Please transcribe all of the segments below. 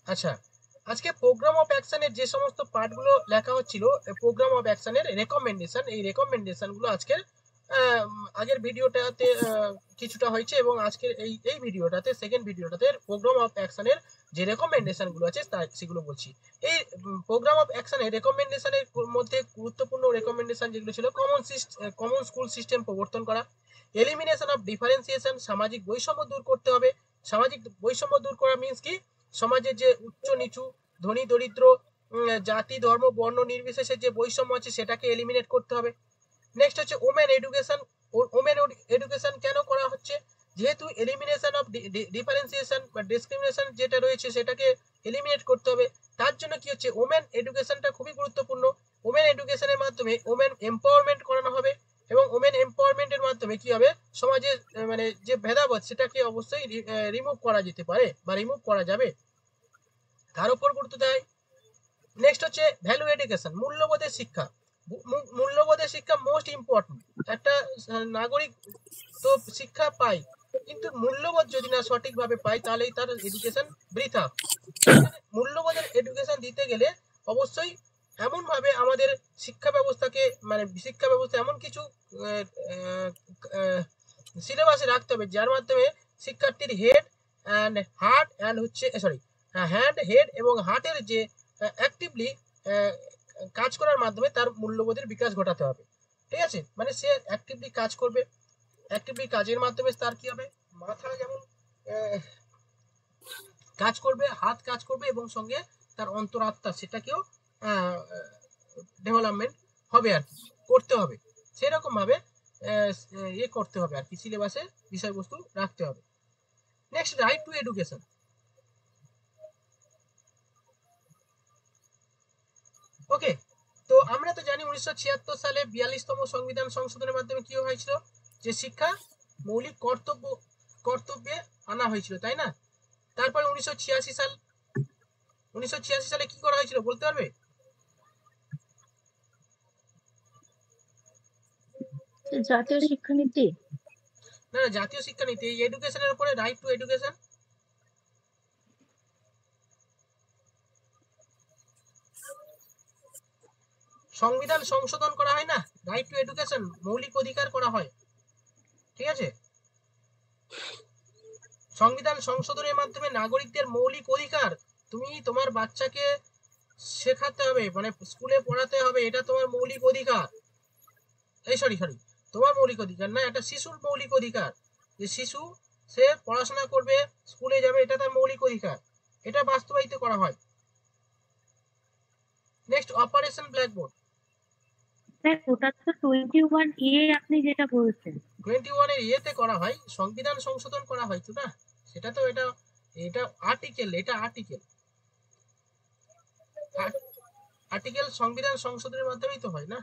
আচ্ছা, আজকে programme of অ্যাকশনের যে সমস্ত পার্টগুলো লেখা হচ্ছিল, প্রোগ্রাম অফ অ্যাকশনের রেকমেন্ডেশন, এই রেকমেন্ডেশনগুলো আজকের আগের ভিডিওটাতে কিছুটা হয়েছে, এবং আজকের এই ভিডিওটাতে, সেকেন্ড ভিডিওটাতে প্রোগ্রাম অফ অ্যাকশনের যে রেকমেন্ডেশনগুলো আছে সেগুলো বলছি। এই প্রোগ্রাম অফ অ্যাকশনের রেকমেন্ডেশনের মধ্যে গুরুত্বপূর্ণ রেকমেন্ডেশন যেগুলো ছিল, কমন স্কুল সিস্টেম প্রবর্তন করা, এলিমিনেশন অফ ডিফারেন্সিয়েশন, সামাজিক বৈষম্য দূর করতে হবে। সামাজিক বৈষম্য দূর করা মিন্স কি, সমাজের যে উচ্চ নিচু, ধনী দরিদ্র, জাতি ধর্ম বর্ণ নির্বিশেষে যে বৈষম্য আছে সেটাকে এলিমিনেট করতে হবে। নেক্সট হচ্ছে ওমেন এডুকেশন। ওমেন এডুকেশন কেন করা হচ্ছে, যেহেতু এলিমিনেশন অফ ডিফারেন্সিয়েশন বা ডিসক্রিমিনেশন যেটা রয়েছে সেটাকে এলিমিনেট করতে হবে। তার জন্য কি হচ্ছে, ওমেন এডুকেশনটা খুবই গুরুত্বপূর্ণ। ওমেন এডুকেশনের মাধ্যমে ওমেন এম্পাওয়ারমেন্ট করানো হবে, এবং ওমেন এম্পাওয়ারমেন্টের মাধ্যমে কি হবে, সমাজে মানে যে ভেদাভেদ সেটাকে অবশ্যই রিমুভ করা যেতে পারে বা রিমুভ করা যাবে, তার উপর গুরুত্ব দেয়। নেক্সট হচ্ছে ভ্যালু এডুকেশন, মূল্যবোধের শিক্ষা। মূল্যবোধের শিক্ষা মোস্ট ইম্পর্টেন্ট। একটা নাগরিক তো শিক্ষা পায়, কিন্তু মূল্যবোধ যদি না সঠিকভাবে পায় তাহলেই তার এডুকেশন বৃথা। মূল্যবোধের এডুকেশন দিতে গেলে অবশ্যই এমনভাবে আমাদের শিক্ষা ব্যবস্থাকে, মানে শিক্ষা ব্যবস্থা এমন কিছু সিলেবাসে রাখতে হবে যার মাধ্যমে শিক্ষার্থীর হেড অ্যান্ড হার্ট অ্যান্ড হচ্ছে সরি হ্যান্ড হেড এবং হার্টের যে অ্যাক্টিভলি কাজ করার মাধ্যমে তার মূল্যবোধের বিকাশ ঘটাতে হবে। ঠিক আছে, মানে সে অ্যাক্টিভলি কাজ করবে, অ্যাক্টিভলি কাজের মাধ্যমে তার কি হবে, মাথা যেমন কাজ করবে, হাত কাজ করবে, এবং সঙ্গে তার অন্তরাত্মা সেটাকেও ডেভেলপমেন্ট হবে আর কি, করতে হবে। সেরকম ভাবে ইয়ে করতে হবে আর কি, সিলেবাসে বিষয়বস্তু রাখতে হবে। Next, right to education. Okay, তো আমরা তো জানি 1976 সালে 42তম সংবিধান সংশোধনের মাধ্যমে কি হয়েছিল, যে শিক্ষা মৌলিক কর্তব্যে আনা হয়েছিল, তাই না? তারপরে 1986 সালে কি করা হয়েছিল বলতে পারবে? জাতীয় শিক্ষানীতি। না, জাতীয় শিক্ষানীতি, এই এডুকেশনের উপরে, রাইট টু এডুকেশন। সংবিধান সংশোধন করা হয় না, রাইট টু এডুকেশন, মৌলিক অধিকার করা হয়। ঠিক আছে, সংবিধান সংশোধনের মাধ্যমে নাগরিকদের মৌলিক অধিকার, তুমি তোমার বাচ্চাকে শেখাতে হবে, মানে স্কুলে পড়াতে হবে, এটা তোমার মৌলিক অধিকার। এই সরি সরি তোমার মৌলিক অধিকার না, এটা শিশুর মৌলিক অধিকার, যে শিশু সে পড়াশোনা করবে, স্কুলে যাবে, এটা তার মৌলিক অধিকার, এটা বাস্তবায়িত করা হয়। Next, operation blackboard. স্যার ওটা তো 21A আপনি যেটা বলছেন। 21 এর ইয়েতে করা হয়, সংবিধান সংশোধন করা হয় তো না, সেটা তো এটা, এটা আর্টিকেল, এটা আর্টিকেল, আর্টিকেল সংবিধান সংশোধনের মাধ্যমেই তো হয় না।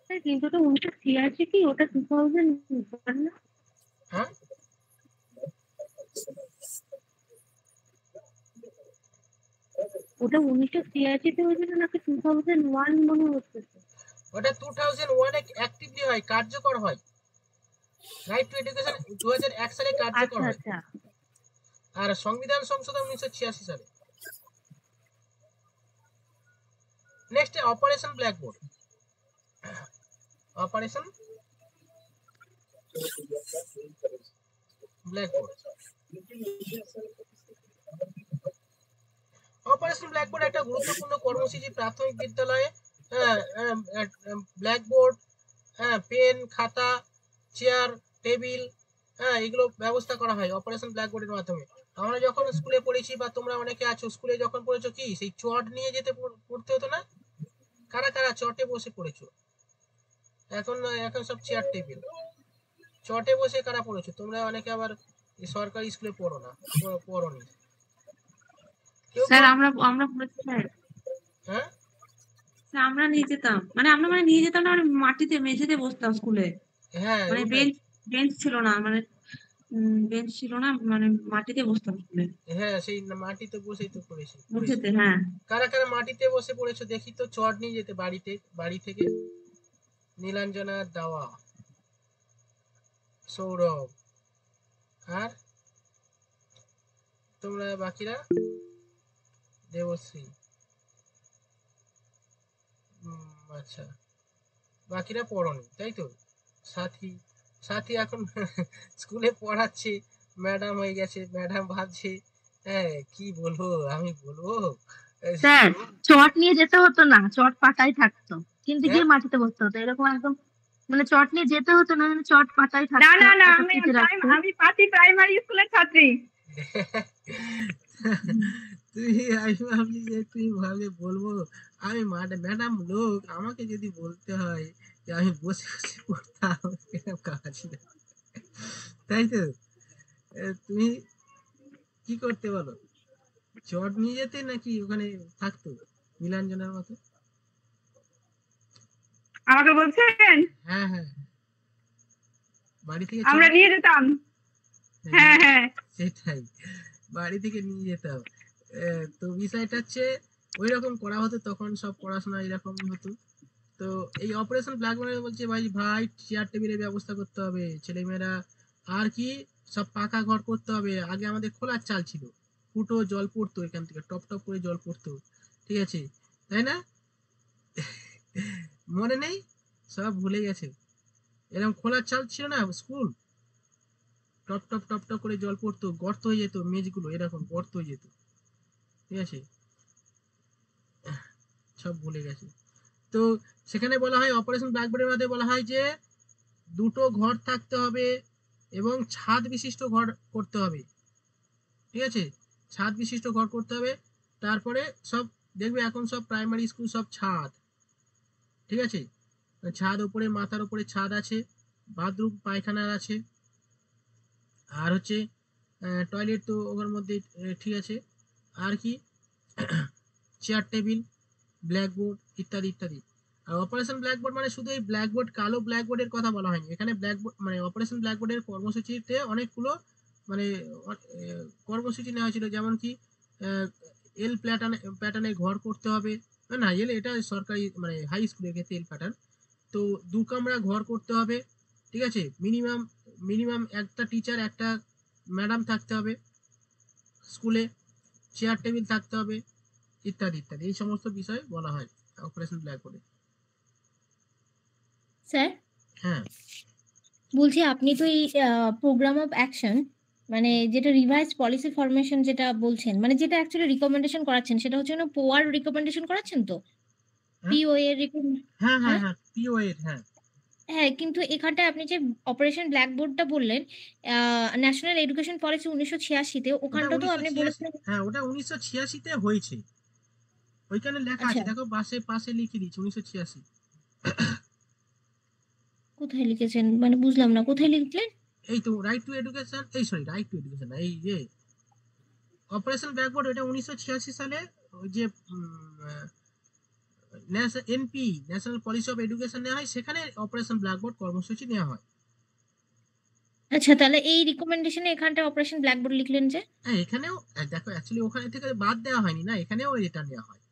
স্যার কিন্তু ওটা 1986 কি ওটা 2001 না? হ্যাঁ, ওটা 1986 হয়েছিল নাকি 2001 মনে হচ্ছে? ওটা 2001 এ অ্যাক্টিভলি হয়, কার্যকর হয়। রাইট টু এডুকেশন 2001 সালে কার্যকর আচ্ছা হয়, আচ্ছা। আর সংবিধান সংশোধন 1986 সালে। Next, operation blackboard. Operation blackboard, operation blackboard একটা গুরুত্বপূর্ণ কর্মসূচি, প্রাথমিক বিদ্যালয়ে ব্ল্যাকবোর্ড, পেন খাতা চেয়ার টেবিল, এগুলো ব্যবস্থা করা হয় অপারেশন ব্ল্যাকবোর্ডের মাধ্যমে। আমরা যখন স্কুলে পড়েছি, বা তোমরা অনেকে আছো স্কুলে যখন পড়েছো, কি সেই চট নিয়ে যেতে পড়তে হতো না? কারা কারা চটে বসে পড়েছো? এখন এখন সব চেয়ার টেবিল, চটে বসে কারা পড়েছো তোমরা? অনেকে আবার সরকারি স্কুলে পড়ো না, পড়োনি কেউ স্যার কেউ। আমরা আমরা পড়েছি স্যার। হ্যাঁ, স্যার আমরা নিয়ে যেতাম, মানে আমরা মানে নিয়ে যেতাম না, মানে মাটিতে মেঝেতে বসতাম স্কুলে। হ্যাঁ, মানে ওটাই। বেঞ্চ বেঞ্চ ছিল না, মানে বেঞ্চ ছিল না, মানে মাটিতে বসতাম স্কুলে। হ্যাঁ, সেই মাটিতে বসেই তো পড়েছি। মেঝেতে, হ্যাঁ। কারা কারা মাটিতে বসে পড়েছো দেখি তো, চট নিয়ে যেতে বাড়িতে, বাড়ি থেকে নীলাঞ্জনা দাওয়া। সৌরভ, আর তোমরা বাকিরা? দেবশ্রী। আচ্ছা, বাকিরা পড়নি তাই তো? সাথী, সাথী এখন স্কুলে পড়াচ্ছে, ম্যাডাম হয়ে গেছে, ম্যাডাম ভাবছে হ্যাঁ কি বলবো, আমি বলবো স্যার চট নিয়ে যেতে হতো না, চট পাতায় থাকতো, কিন্তু হ্যাঁ গিয়ে মাটিতে বসতে হতো, এরকম একদম মানে চট নিয়ে যেতে হতো না, মানে চট পাতায় না থাকতো, না না, একটা আমি ফিতে রাখতো। আমি পাতি প্রাইমারি স্কুলের ছাত্রী। তুই, আমি ভাবছি যে তুই ভাবলে বলবো আমি ম্যাডাম লোক, আমাকে যদি বলতে হয় যে আমি বসে বসে পড়তাম, এরকম কাজ না। তাই তো? তুমি কি করতে বলো? চট নিয়ে যেতে নাকি ওখানে থাকতো নীলাঞ্জনার মতো? আমাকে বলছেন? হ্যাঁ হ্যাঁ, বাড়ি থেকে আমরা চট, নিয়ে যেতাম। হ্যাঁ হ্যাঁ। সেটাই, বাড়ি থেকে নিয়ে যেতাম। তো বিষয়টা হচ্ছে ওই রকম করা হতো তখন, সব পড়াশোনা এরকমই হতো। তো এই অপারেশন ব্ল্যাকবোর্ডে বলছে ভাই ভাই চেয়ার টেবিলের ব্যবস্থা করতে হবে, ছেলেমেয়েরা আর কি সব পাকা ঘর করতে হবে। আগে আমাদের খোলার চাল ছিল, ফুটো জল পড়তো এখান থেকে, টপ টপ করে জল পড়তো, ঠিক আছে তাই না? মনে নেই? সব ভুলে গেছে। এরকম খোলার চাল ছিল না school, top top top top করে জল পড়তো, গর্ত হয়ে যেত, মেঝগুলো এরকম গর্ত হয়ে যেত, ঠিক আছে, সব ভুলে গেছে। তো সেখানে বলা হয় অপারেশন ব্ল্যাকবোর্ডের মধ্যে বলা হয় যে দুটো ঘর থাকতে হবে এবং ছাদ বিশিষ্ট ঘর করতে হবে, ঠিক আছে, ছাদ বিশিষ্ট ঘর করতে হবে। তারপরে সব দেখবে এখন সব প্রাইমারি স্কুল সব ছাদ, ঠিক আছে, ছাদ উপরে, মাথার উপরে ছাদ আছে, বাথরুম পায়খানা আছে, আর হচ্ছে টয়লেট তো ওর মধ্যে, ঠিক আছে, আর কি চেয়ার টেবিল, ব্ল্যাকবোর্ড ইত্যাদি ইত্যাদি। আর অপারেশন ব্ল্যাকবোর্ড মানে শুধু এই ব্ল্যাকবোর্ড, কালো ব্ল্যাকবোর্ডের কথা বলা হয়নি এখানে। ব্ল্যাকবোর্ড মানে অপারেশন ব্ল্যাকবোর্ডের কর্মসূচিতে অনেকগুলো মানে কর্মসূচি নেওয়া হয়েছিল, যেমন কি এল প্যাটার্নে ঘর করতে হবে, না এল এটা সরকারি মানে হাই স্কুলের ক্ষেত্রে এল প্যাটার্ন। তো দু কামরা ঘর করতে হবে, ঠিক আছে, মিনিমাম মিনিমাম একটা টিচার একটা ম্যাডাম থাকতে হবে স্কুলে, চেয়ার টেবিল থাকতে হবে ইত্যাদি ইত্যাদি, এই সমস্ত বিষয় বলা হয় অপারেশন ব্ল্যাকবোর্ডে। স্যার হ্যাঁ বলছি, আপনি তো এই প্রোগ্রাম অফ অ্যাকশন মানে যেটা রিভাইজ পলিসি ফরমেশন যেটা বলছেন, মানে যেটা অ্যাকচুয়ালি রিকমেন্ডেশন করাচ্ছেন, সেটা হচ্ছে না পোয়ার রিকমেন্ডেশন করাচ্ছেন তো, হ্যাঁ পিও এর হ্যাঁ হ্যাঁ হ্যাঁ হ্যাঁ পিও এর, হ্যাঁ হ্যাঁ, কিন্তু এখানটায় আপনি যে অপারেশন ব্ল্যাকবোর্ডটা বললেন, ন্যাশনাল এডুকেশন পলিসি 1986-তে, ওটা ওখানটা তো আপনি 1986, বলেছেন। হ্যাঁ ওটা 1986-তে হয়েছে, ওইখানে লেখা আচ্ছা, আছে দেখো, পাশে পাশে লিখে দিচ্ছি 1986। কোথায় লিখেছেন মানে বুঝলাম না, কোথায় লিখলেন? এই তো রাইট টু এডুকেশন, এই সরি রাইট টু এডুকেশন, এই যে অপারেশন ব্ল্যাকবোর্ড, এটা 1986 সালে ওই যে NP national policy of education নেওয়া হয়, সেখানে অপারেশন ব্ল্যাকবোর্ড কর্মসূচি নেওয়া হয়। আচ্ছা, তাহলে এই রিকমেন্ডেশনে এখানটায় অপারেশন ব্ল্যাকবোর্ড লিখলেন যে? হ্যাঁ এখানেও দেখো অ্যাকচুয়ালি ওখানে থেকে বাদ দেওয়া হয়নি না, এখানেও এটা নেওয়া হয়।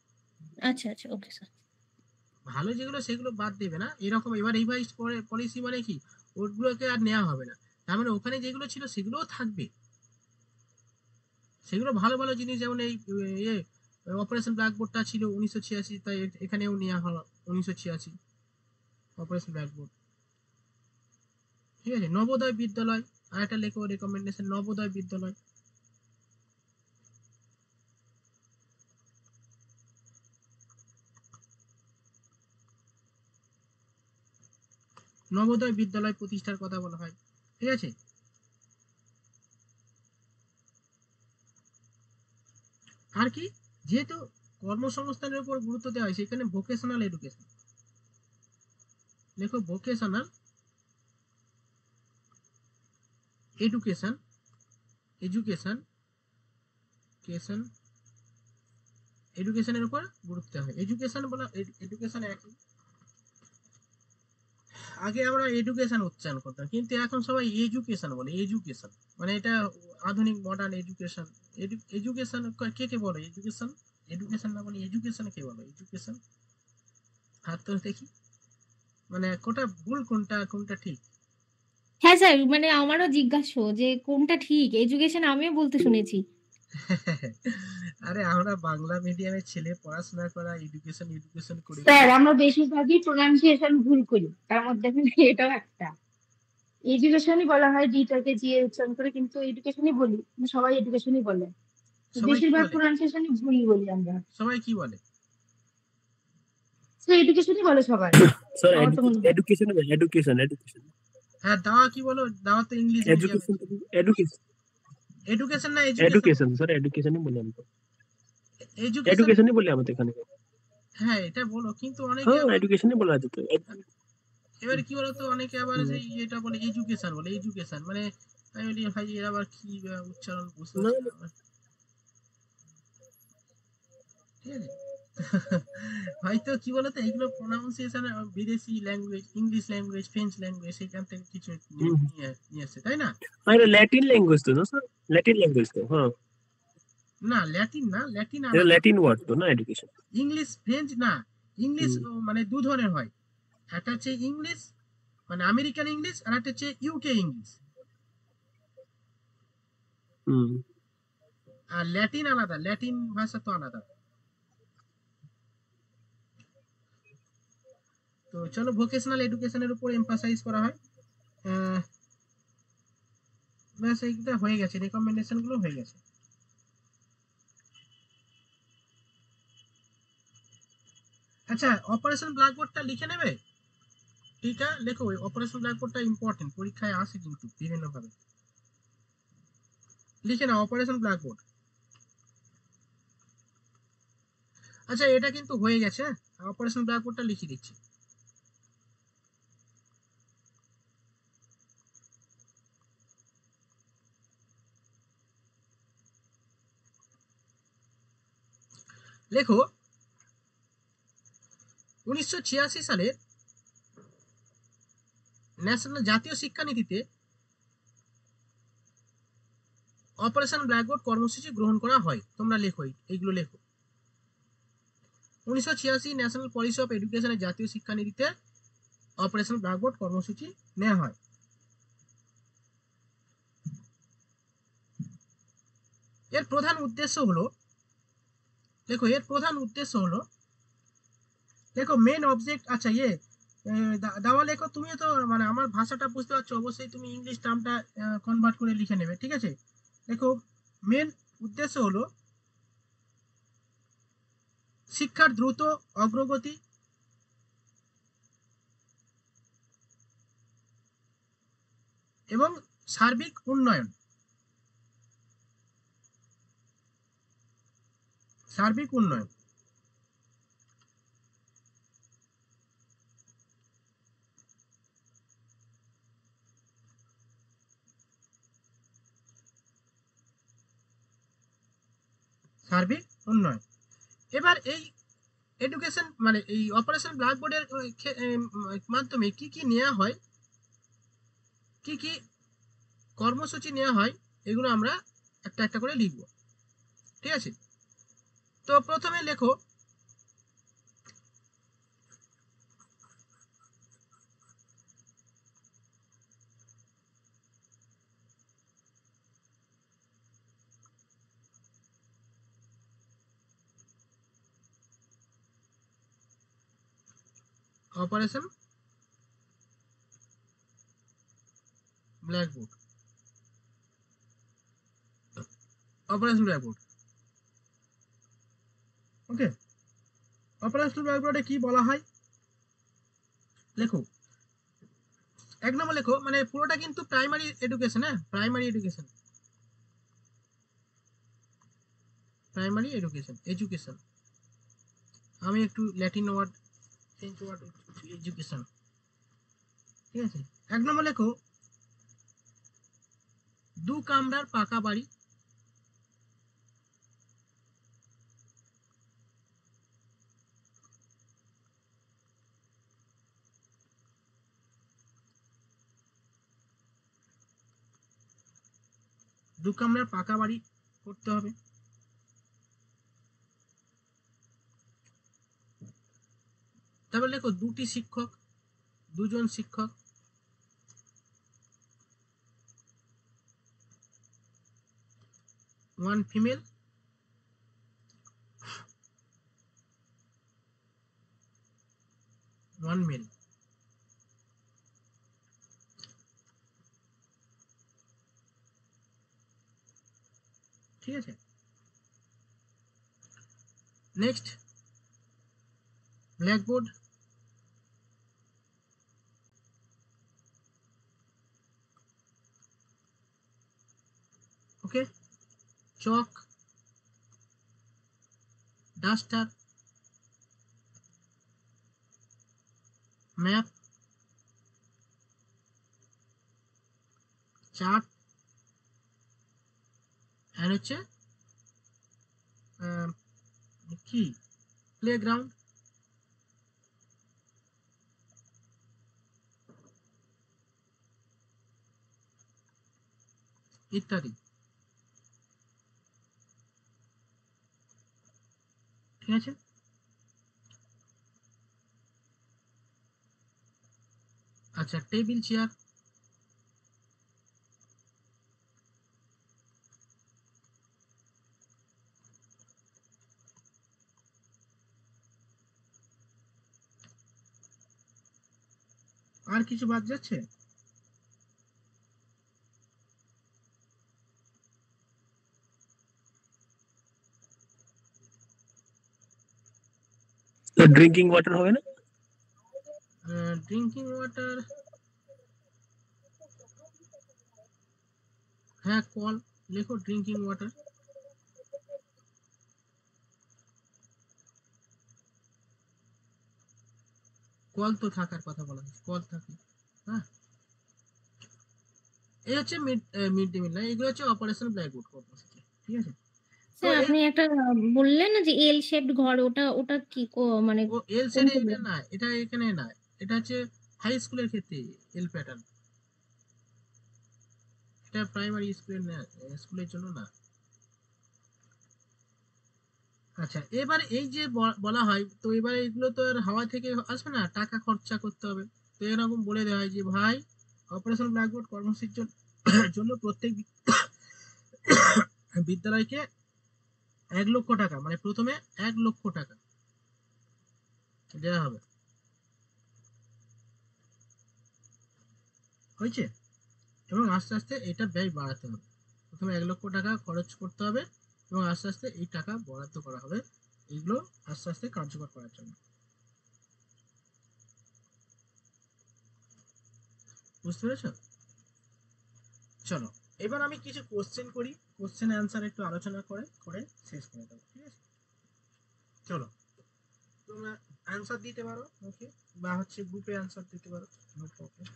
আচ্ছা আচ্ছা, ওকে স্যার। ভালো যেগুলো সেগুলো বাদ দেবে না এরকম, এবার রিভাইজ পলিসি মানে কি ওগুলোকে আর নেওয়া হবে না, তার মানে ওখানে যেগুলো ছিল সেগুলোও থাকবে, সেগুলো ভালো ভালো জিনিস, যেমন এই ইয়ে অপারেশন ব্ল্যাকবোর্ডটা ছিল 1986, তাই এখানেও নেওয়া হলো 1986 অপারেশন ব্ল্যাকবোর্ড, ঠিক আছে। নবোদয় বিদ্যালয় আর একটা লেখো রেকমেন্ডেশন, নবোদয় বিদ্যালয়, নবোদয় বিদ্যালয় প্রতিষ্ঠার কথা বলা হয়, ঠিক আছে। আর কি, যেহেতু কর্মসংস্থানের উপর গুরুত্ব দেওয়া হয় সেখানে ভোকেশনাল এডুকেশন লেখো, ভোকেশনাল এডুকেশন, এডুকেশন কেশন, এডুকেশনের উপর গুরুত্ব দেওয়া হয়। এডুকেশন বলা, এডুকেশন একই, আগে আমরা এডুকেশন উচ্চারণ করতাম কিন্তু এখন সবাই এডুকেশন বলে, এডুকেশন মানে এটা আধুনিক মডার্ন এডুকেশন। এডুকেশন কে কে বলে এডুকেশন? এডুকেশন না বলে এডুকেশন কে বলে এডুকেশন? হাত তো দেখি, মানে কোনটা ভুল কোনটা কোনটা ঠিক? হ্যাঁ স্যার, মানে আমারও জিজ্ঞাসা যে কোনটা ঠিক, এডুকেশন আমিও বলতে শুনেছি। আরে আমরা বাংলা মিডিয়ামের ছেলে, পড়াশোনা করা, এডুকেশন এডুকেশন করে স্যার করে আমরা বেশিরভাগই প্রোনাউন্সিয়েশন ভুল করি, তার মধ্যে এটাও একটা। এডুকেশনই বলা হয়, ডিটাকে জি এর উচ্চারণ করে, কিন্তু এডুকেশনই বলি, সবাই এডুকেশনই বলে। সবাই কি বেশিরভাগ বলে? প্রোনাউন্সিয়েশনই ভুল বলি আমরা। সবাই কি বলে? সে এডুকেশনই বলে সবাই, স্যার আমার তো মনে হয়। এডুকেশন এডুকেশন এডুকেশন হ্যাঁ, দাওয়া কি বলো? দাওয়া তো ইংলিশ মিডিয়ামে। এডুকেশন এডুকেশন এডুকেশন না এডুকেশন? এডুকেশন স্যার এডুকেশনই বলি আমরা। এডুকেশন। এডুকেশনই বলি আমাদের এখানে। হ্যাঁ, এটা বলো, কিন্তু অনেকে হ্যাঁ আবার, এডুকেশনই বলা যেত। এবারে কি বলতো, অনেকে আবার যে এটা বলে এডুকেশন, বলে এডুকেশন, মানে আমি বলি ভাই এর আবার কি উচ্চারণ বুঝতে না পারছি না আমার। ঠিক আছে। হয়তো কি বলতো, এইগুলো প্রোনাউন্সিয়েশন বিদেশি language, English language, French language, সেখান থেকে কিছু নিয়ে নিয়ে আসছে, তাই না? এটা ল্যাটিন ল্যাঙ্গুয়েজ তো না স্যার? ল্যাটিন ল্যাঙ্গুয়েজ তো, হ্যাঁ না, ল্যাটিন না, ল্যাটিন এটা আলাদা। ল্যাটিন ওয়ার্ড তো না এডুকেশন। ইংলিশ ফ্রেঞ্চ না, ইংলিশ মানে দু ধরনের হয়। একটা হচ্ছে ইংলিশ মানে আমেরিকান ইংলিশ, আর একটা হচ্ছে ইউকে ইংলিশ। আর ল্যাটিন আলাদা, ল্যাটিন ভাষা তো আলাদা। তো চলো, ভোকেশনাল এডুকেশনের উপর এমফাসাইজ করা হয়। ব্যাস এইটা হয়ে গেছে, রেকমেন্ডেশন গুলো হয়ে গেছে। আচ্ছা, অপারেশন ব্ল্যাকবোর্ডটা লিখে নেবে। ঠিক আছে, লেখো, অপারেশন ব্ল্যাকবোর্ডটা ইম্পর্টেন্ট, পরীক্ষায় আসে কিন্তু বিভিন্ন ভাবে। লিখে নাও অপারেশন ব্ল্যাকবোর্ড। আচ্ছা, এটা কিন্তু হয়ে গেছে, অপারেশন ব্ল্যাকবোর্ডটা লিখে দিচ্ছি। লেখো, 1986 সালে ন্যাশনাল জাতীয় শিক্ষানীতিতে অপারেশন ব্ল্যাকবোর্ড কর্মসূচি গ্রহণ করা হয়। তোমরা লেখো, এইগুলো লেখো। 1986 ন্যাশনাল পলিসি অফ এডুকেশনের জাতীয় শিক্ষানীতিতে অপারেশন ব্ল্যাকবোর্ড কর্মসূচি নেওয়া হয়। এর প্রধান উদ্দেশ্য হলো, দেখো এর প্রধান উদ্দেশ্য হলো, দেখো মেন অবজেক্ট, আচ্ছা দাওয়া লেখো। তুমিও তো মানে আমার ভাষাটা বুঝতে পারছো, অবশ্যই তুমি ইংলিশ টার্মটা কনভার্ট করে লিখে নেবে, ঠিক আছে? দেখো, মেন উদ্দেশ্য হলো শিক্ষার দ্রুত অগ্রগতি এবং সার্বিক উন্নয়ন, সার্বিক উন্নয়ন। সার্বিক উন্নয়ন। এবার এই এডুকেশন মানে এই অপারেশন ব্ল্যাকবোর্ডের মাধ্যমে কি কি নেওয়া হয়, কি কি কর্মসূচি নেওয়া হয়, এগুলো আমরা একটা একটা করে লিখব, ঠিক আছে? তো প্রথমে লেখো, অপারেশন ব্ল্যাকবোর্ড, অপারেশন ব্ল্যাকবোর্ড। ওকে, অপারেশন ব্ল্যাকবোর্ডে কি বলা হয় লেখো। এক নম্বর লেখো, মানে পুরোটা কিন্তু প্রাইমারি এডুকেশন, হ্যাঁ, primary education, primary education, education. আমি একটু Latin word, French word, education, ঠিক আছে? এক নম্বর লেখো, দু কামরার পাকা বাড়ি, দু কামরার পাকা বাড়ি করতে হবে। তারপর লেখো, দুটি শিক্ষক, দুজন শিক্ষক, 1 female, 1 male. ঠিক আছে, নেক্সট ব্ল্যাকবোর্ড, ওকে, চক, ডাস্টার, ম্যাপ, চার্ট, আর হচ্ছে কি প্লেগ্রাউন্ড, ইত্যাদি। ঠিক আছে, আচ্ছা টেবিল চেয়ার, আর কিছু বাদ যাচ্ছে? তো ড্রিঙ্কিং ওয়াটার হবে না? ড্রিঙ্কিং ওয়াটার, হ্যাঁ কল লেখো, ড্রিঙ্কিং ওয়াটার। কল তো থাকার কথা বলা হয়েছে, কল থাকে। হ্যাঁ, এই হচ্ছে মিড ডে মিল না, এগুলো হচ্ছে অপারেশন ব্ল্যাকবোর্ড কর্মসূচি। ঠিক আছে, তো স্যার এই আপনি একটা বললেন না যে এল শেপড ঘর, ওটা ওটা কি মানে ও এল কোন সেটে এটা না, এটা এখানে না, এটা হচ্ছে হাই স্কুলের ক্ষেত্রে এল প্যাটার্ন, এটা প্রাইমারি স্কুলের না, স্কুলের জন্য না। আচ্ছা, এবারে এই যে বলা হয়, তো এবারে এগুলো তো আর হাওয়া থেকে আসবে না, টাকা খরচা করতে হবে। তো এরকম বলে দেওয়া হয় যে ভাই অপারেশন ব্ল্যাকবোর্ড কর্মসূচির জন্য প্রত্যেক বিদ্যালয়কে 1 লক্ষ টাকা, মানে প্রথমে 1 লক্ষ টাকা দেওয়া হবে। হয়েছে, এবং আস্তে আস্তে এটা ব্যয় বাড়াতে হবে। প্রথমে 1 লক্ষ টাকা খরচ করতে হবে এবং আস্তে আস্তে এই টাকা বরাদ্দ করা হবে এগুলো আস্তে আস্তে কার্যকর করার জন্য। বুঝতে পেরেছ? চলো এবার আমি কিছু কোশ্চেন করি, কোশ্চেন অ্যান্সার একটু আলোচনা করে করে শেষ করে দেবো। ঠিক আছে, চলো তোমরা অ্যান্সার দিতে পারো, ওকে, বা হচ্ছে গ্রুপে অ্যান্সার দিতে পারো, নো প্রবলেম।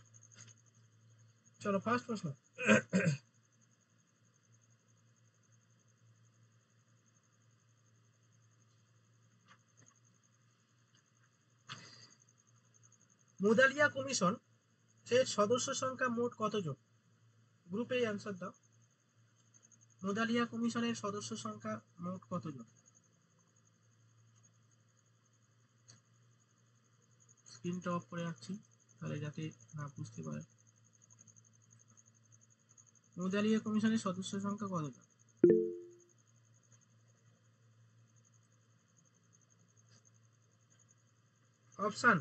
চলো ফার্স্ট প্রশ্ন, মুদালিয়া কমিশন এর সদস্য সংখ্যা মোট কতজন? গ্রুপেই অ্যান্সার দাও। মুদালিয়া কমিশনের সদস্য সংখ্যা মোট কতজন? স্ক্রিনটা অফ করে রাখছি তাহলে যাতে না বুঝতে পারে। মুদালিয়া কমিশনের সদস্য সংখ্যা কতজন? অপশন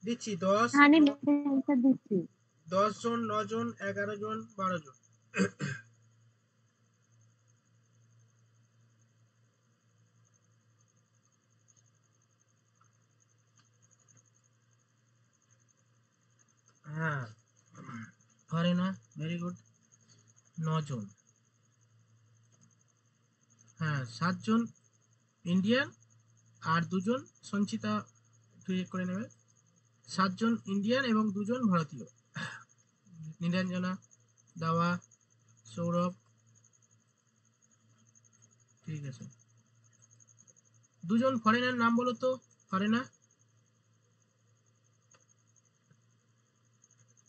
দিচ্ছি, 10, আমি অ্যান্সার দিচ্ছি। 10 জন, 9 জন, 11 জন, 12 জন। হ্যাঁ, পারে না, ভেরি গুড, 9 জন। হ্যাঁ, 7 জন ইন্ডিয়ান আর 2 জন সঞ্চিতা একটু করে নেবে। 7 জন ইন্ডিয়ান এবং 2 জন ভারতীয়, নীলাঞ্জনা, দাওয়া, সৌরভ। ঠিক আছে, 2 জন ফরেনার নাম বলো তো, ফরেনার।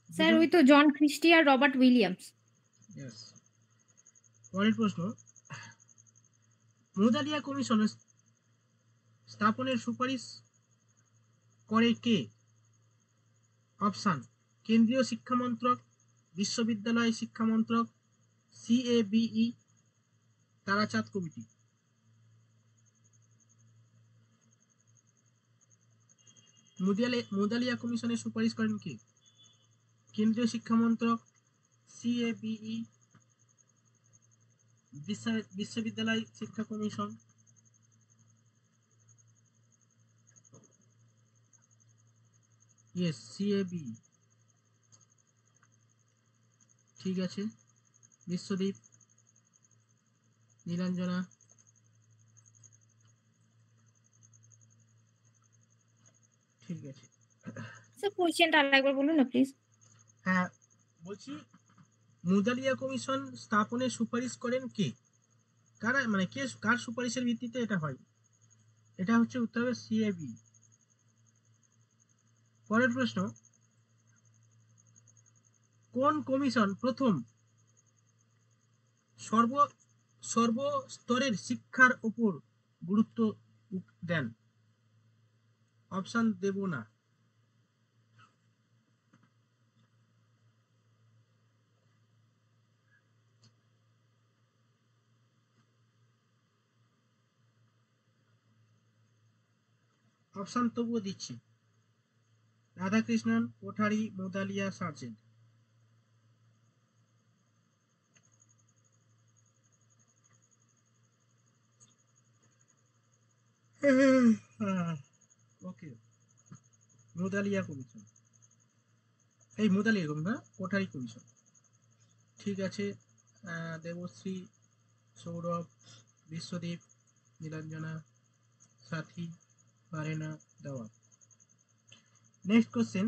স্যার ওই তো জন ক্রিস্টি আর রবার্ট উইলিয়ামস। Yes. পরের প্রশ্ন, মুদালিয়া কমিশন স্থাপনের সুপারিশ করে কে? অপশন, কেন্দ্রীয় শিক্ষা মন্ত্রক, বিশ্ববিদ্যালয় শিক্ষা মন্ত্রক, CABE, তারাচাঁদ কমিটি। মুদালিয়া কমিশনের সুপারিশ করেন কে? কেন্দ্রীয় শিক্ষা মন্ত্রক, সিএবিই, বিশ্ববিদ্যালয় শিক্ষা কমিশন। Yes, CAB. ঠিক আছে, বিশ্বদীপ, নীলাঞ্জনা। ঠিক আছে, স্যার কোয়েশ্চেনটা আরেকবার বলুন না প্লিজ। হ্যাঁ বলছি, মুদালিয়া কমিশন স্থাপনের সুপারিশ করেন কে? কারা, মানে কে, কার সুপারিশের ভিত্তিতে এটা হয়? এটা হচ্ছে উত্তর হবে সিএবি। পরের প্রশ্ন, কোন কমিশন প্রথম সর্বস্তরের শিক্ষার উপর গুরুত্ব দেন? অপশন দেব না। অপশন তবুও দিচ্ছি: রাধাকৃষ্ণন, কোঠারি, মুদালিয়া, সার্জেন্ট। ওকে, মুদালিয়া কমিশন, এই মুদালিয়া কমিশন, কোঠারি কমিশন। ঠিক আছে, দেবশ্রী, সৌরভ, বিশ্বদীপ, নীলাঞ্জনা, সাথী, পারেনা, দেওয়া। নেক্সট কোশ্চেন,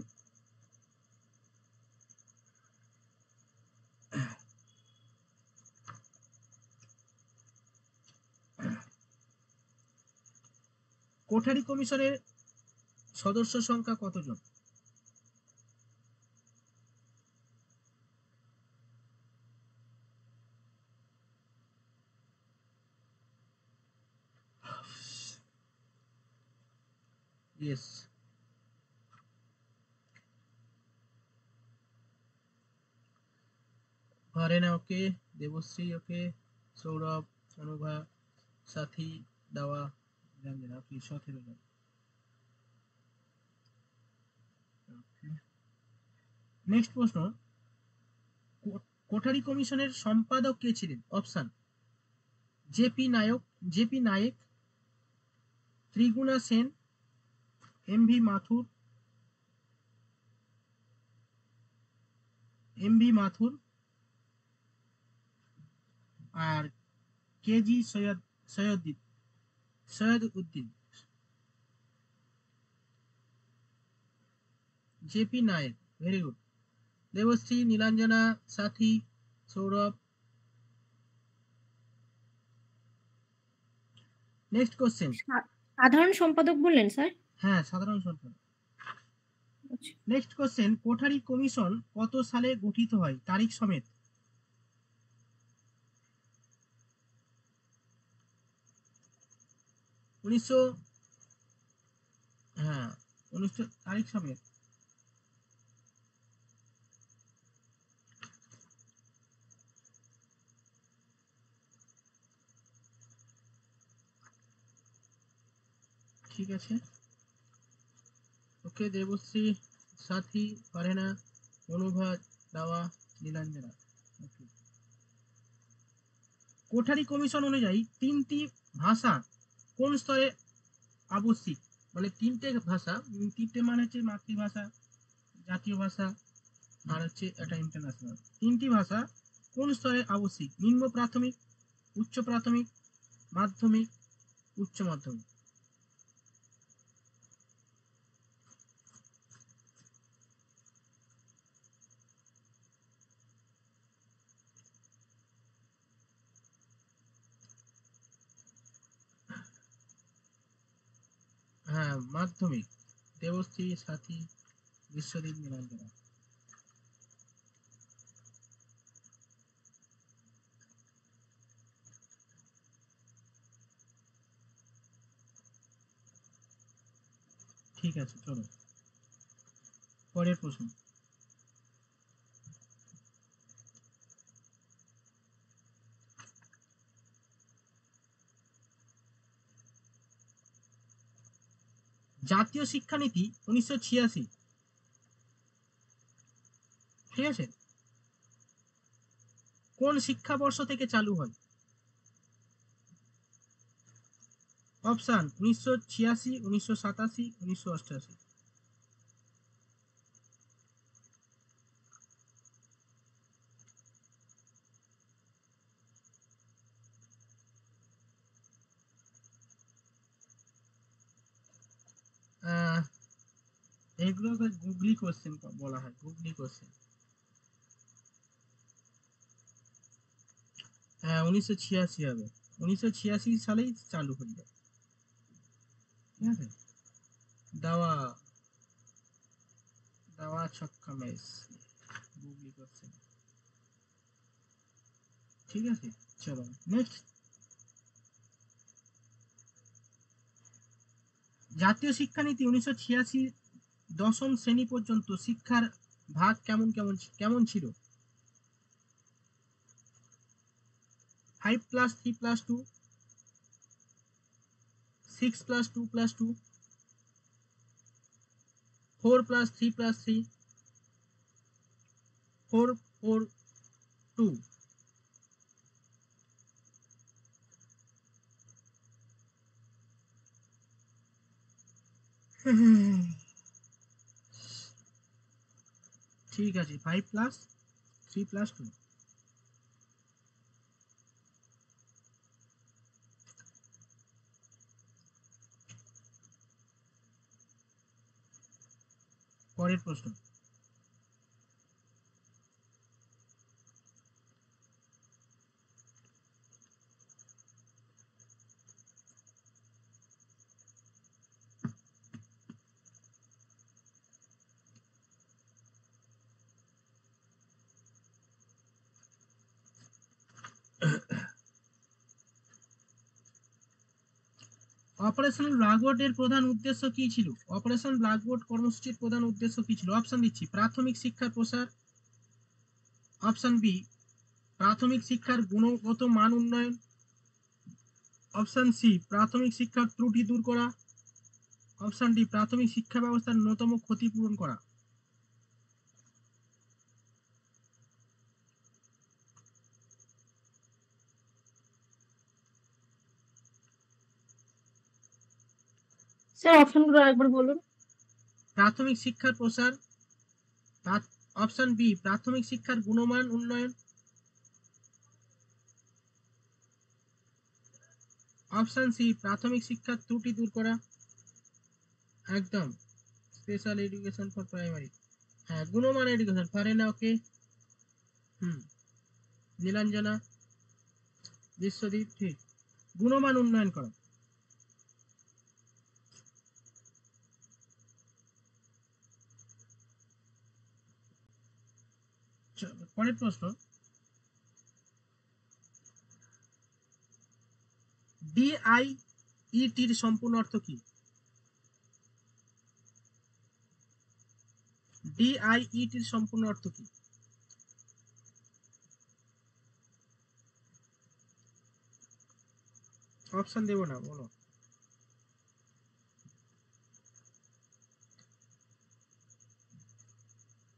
কোঠারি কমিশনের সদস্য সংখ্যা কতজন? ইয়েস, পারেনা ওকে, দেবশ্রী ওকে, সৌরভ, অনুভা, সাথী, দেওয়া, নীলাঞ্জনা ওকে, 17 জন। নেক্সট প্রশ্ন, কোঠারি কমিশনের সম্পাদক কে ছিলেন? Option: JP Naik, Triguna Sen, MV Mathur, আর KG Syed Uddin. JP Naik, very good. Debashree, Nilanjana, Sathi, Sourav. Next question, সাধারণ সম্পাদক বললেন স্যার? হ্যাঁ, সাধারণ সম্পাদক। আচ্ছা। নেক্সট কোশ্চেন, কোঠারি কমিশন কত সালে গঠিত হয়? তারিখ সমেত। 1900, হ্যাঁ 1900, তারিখ সমেত। ঠিক আছে, ওকে, দেবশ্রী, সাথী, পারেনা, অনুভা, দাওয়া, নীলাঞ্জনা। কোঠারি কমিশন অনুযায়ী 3টি ভাষা কোন স্তরে আবশ্যিক? মানে 3টে ভাষা, 3টে মানে হচ্ছে মাতৃভাষা, জাতীয় ভাষা, আর হচ্ছে এটা ইন্টারন্যাশনাল। 3টি ভাষা কোন স্তরে আবশ্যিক? নিম্ন প্রাথমিক, উচ্চ প্রাথমিক, মাধ্যমিক, উচ্চ মাধ্যমিক। হ্যাঁ, মাধ্যমিক। দেবশ্রী, সাথী, বিশ্বদীপ, নীলাঞ্জনা। ঠিক আছে, চলো পরের প্রশ্ন। জাতীয় শিক্ষানীতি 1986, ঠিক আছে, কোন শিক্ষাবর্ষ থেকে চালু হয়? অপশন 1986, 1987, 1988। এগুলোকে গুগলি কোশ্চেন বলা হয়, গুগলি কোশ্চেন। 1986 হবে, 1986 সালেই চালু হয়ে যায়, ঠিক আছে। দাওয়া দাওয়া ছক্কা ম্যাচ, গুগলি কোশ্চেন, ঠিক আছে। চলো নেক্সট। জাতীয় শিক্ষানীতি 1986 দশম শ্রেণী পর্যন্ত শিক্ষার ভাগ কেমন কেমন কেমন ছিল? 5+3+2, 6+2+2, 4+3+3, 4-4-2। ঠিক আছে, 5+3+2। পরের প্রশ্ন। অপারেশন ব্ল্যাকবোর্ড এর প্রধান উদ্দেশ্য কি ছিল? অপারেশন ব্ল্যাকবোর্ড কর্মসূচির প্রধান উদ্দেশ্য কি ছিল? অপশন দিচ্ছি, প্রাথমিক শিক্ষার প্রসার। অপশন বি, প্রাথমিক শিক্ষার গুণগত মান উন্নয়ন। অপশন সি, প্রাথমিক শিক্ষার ত্রুটি দূর করা। অপশন ডি, প্রাথমিক শিক্ষা ব্যবস্থার ন্যূনতম ক্ষতি পূরণ করা। স্যার অপশনগুলো আরেকবার বলুন। প্রাথমিক শিক্ষার প্রসার, অপশন বি, প্রাথমিক শিক্ষার গুণমান উন্নয়ন। অপশন সি, প্রাথমিক শিক্ষার ত্রুটি দূর করা। একদম, স্পেশাল এডুকেশন ফর প্রাইমারি, হ্যাঁ, গুণমান এডুকেশন। ফারেনা, ওকে। নীলাঞ্জনা, বিশ্বদীপ, ঠিক, গুণমান উন্নয়ন করা। পরের প্রশ্ন, ডিআইইটির সম্পূর্ণ অর্থ কি? ডিআইইটির সম্পূর্ণ অর্থ কি? অপশন দেব না, বলো।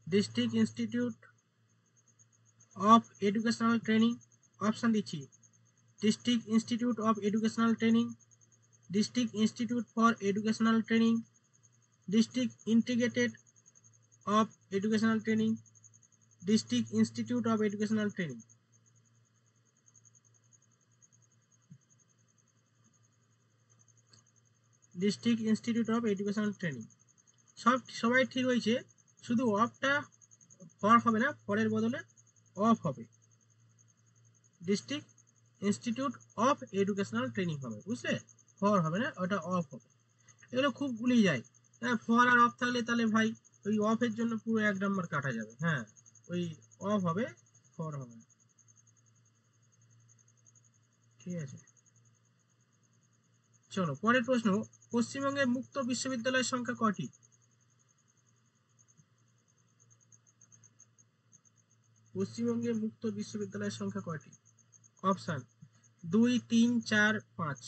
District institute of educational training. Option দিচ্ছি, district institute of educational training, district institute for educational training, district integrated of educational training, district institute of educational training. District institute of educational training. সবাই ঠিক হয়েছে, শুধু অফটা for হবে না, ফরের বদলে of হবে, district institute of educational training হবে, বুঝলে? ফর হবে না, ওটা অফ হবে। এগুলো খুব গুলিয়ে যায়, হ্যাঁ, ফর আর অফ থাকলে তাহলে ভাই ওই অফের জন্য পুরো 1 নাম্বার কাটা যাবে। হ্যাঁ, ওই অফ হবে, ফর হবে না, ঠিক আছে। চলো পরের প্রশ্ন, পশ্চিমবঙ্গের মুক্ত বিশ্ববিদ্যালয়ের সংখ্যা কয়টি? পশ্চিমবঙ্গের মুক্ত বিশ্ববিদ্যালয়ের সংখ্যা কয়টি? অপশন 2, 3, 4, 5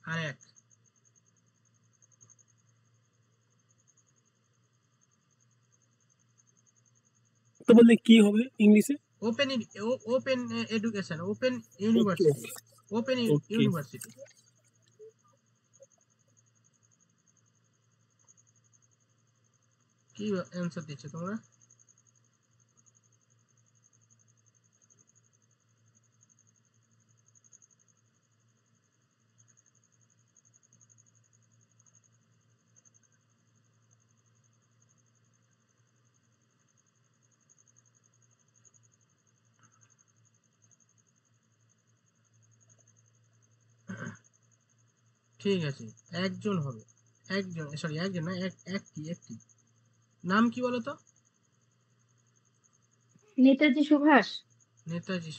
আর 1। উন্মুক্ত বললে কি হবে ইংলিশে? Open education, open university, open Okay. University. কি অ্যান্সার দিচ্ছ তোমরা? ঠিক আছে, একজন হবে, একজন, সরি একজন না, একটি। নাম কি বলো তো? নেতাজি সুভাষ। নেতাজি